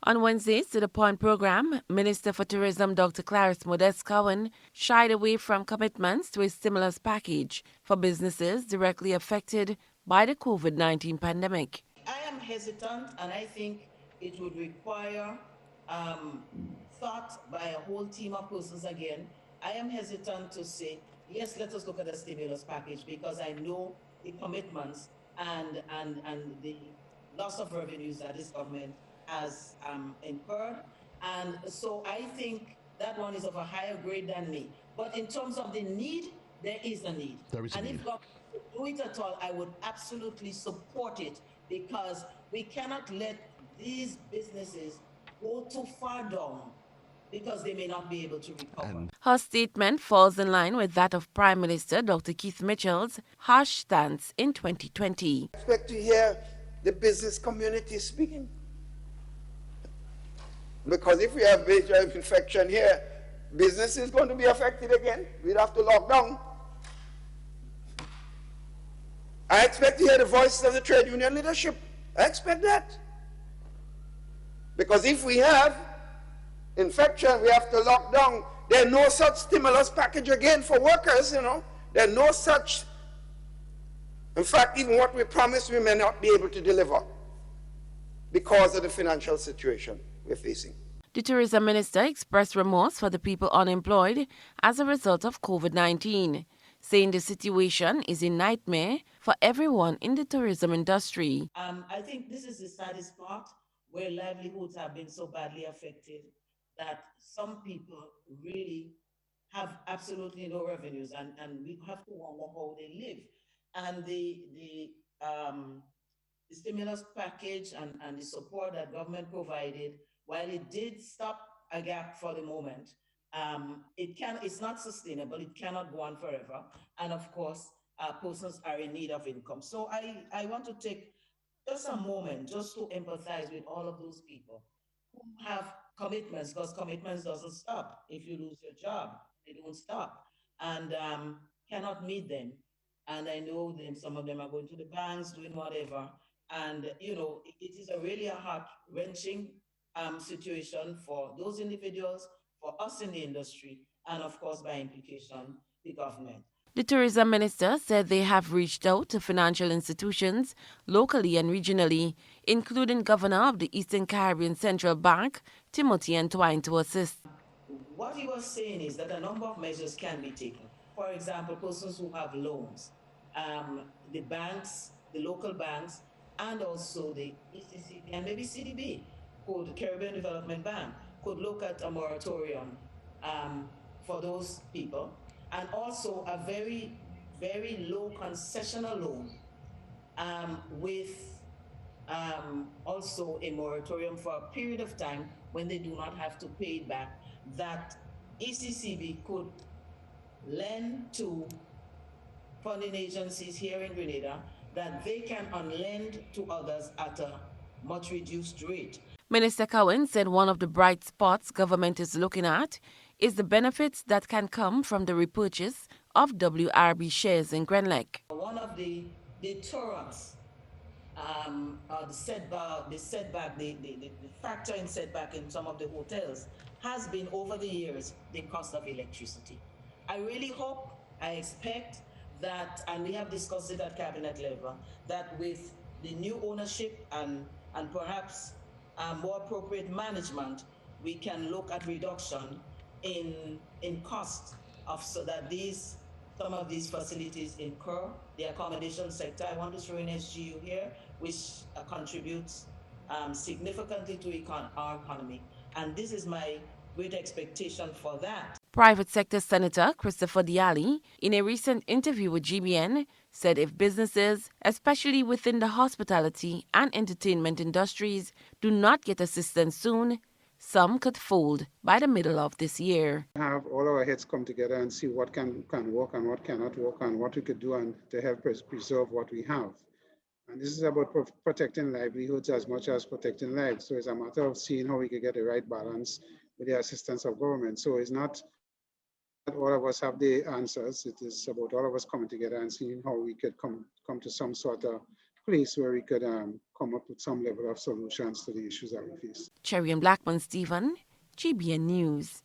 On Wednesday's To the Point program, Minister for Tourism Dr. Clarence Modest Cowan shied away from commitments to a stimulus package for businesses directly affected by the COVID-19 pandemic. I am hesitant, and I think it would require thought by a whole team of persons again. I am hesitant to say, yes, let us look at a stimulus package because I know the commitments and the loss of revenues that this government has incurred. And so I think that one is of a higher grade than me. But in terms of the need, there is a need. There is a And need. if government do it at all, I would absolutely support it because we cannot let these businesses go too far down because they may not be able to recover. Her statement falls in line with that of Prime Minister Dr. Keith Mitchell's harsh stance in 2020. I expect to hear the business community speaking. Because if we have major infection here, business is going to be affected again. We'd have to lock down. I expect to hear the voices of the trade union leadership. I expect that. Because if we have infection, we have to lock down. There's no such stimulus package again for workers, There's no such. In fact, even what we promised, we may not be able to deliver because of the financial situation we're facing. The tourism minister expressed remorse for the people unemployed as a result of COVID-19, saying the situation is a nightmare for everyone in the tourism industry. I think this is the saddest part where livelihoods have been so badly affected that some people really have absolutely no revenues, and we have to wonder how they live. And the stimulus package and the support that government provided, while it did stop a gap for the moment, it's not sustainable. It cannot go on forever. And of course, persons are in need of income. So I want to take just a moment just to empathize with all of those people who have commitments, because commitments doesn't stop. If you lose your job, they don't stop, and cannot meet them. And I know them, some of them are going to the banks, doing whatever. And, it is really a heart-wrenching situation for those individuals, for us in the industry, and of course, by implication, the government. The tourism minister said they have reached out to financial institutions locally and regionally, including Governor of the Eastern Caribbean Central Bank, Timothy Entwine, to assist. What he was saying is that a number of measures can be taken. For example, persons who have loans, the banks, the local banks, and also the ECCB and maybe CDB, Caribbean Development Bank, could look at a moratorium for those people, and also a very, very low concessional loan with also a moratorium for a period of time when they do not have to pay it back, that ECCB could lend to funding agencies here in Grenada, that they can unlend to others at a much reduced rate. Minister Cowan said one of the bright spots government is looking at is the benefits that can come from the repurchase of WRB shares in Grenlec. One of the deterrents, the factor in setback in some of the hotels has been over the years the cost of electricity. I really hope, I expect that, and we have discussed it at cabinet level, that with the new ownership and perhaps more appropriate management, we can look at reduction in cost of, so that some of these facilities incur the accommodation sector. I want to throw in SGU here, which contributes significantly to our economy. And this is my great expectation for that. Private sector Senator Christopher Diali, in a recent interview with GBN, said if businesses, especially within the hospitality and entertainment industries, do not get assistance soon, some could fold by the middle of this year. Have all our heads come together and see what can work and what cannot work and what we could do and to help us preserve what we have. And this is about protecting livelihoods as much as protecting lives. So it's a matter of seeing how we can get the right balance with the assistance of government. So it's not that all of us have the answers. It is about all of us coming together and seeing how we could come to some sort of place where we could come up with some level of solutions to the issues that we face. Cherry and Blackman Stephen, GBN News.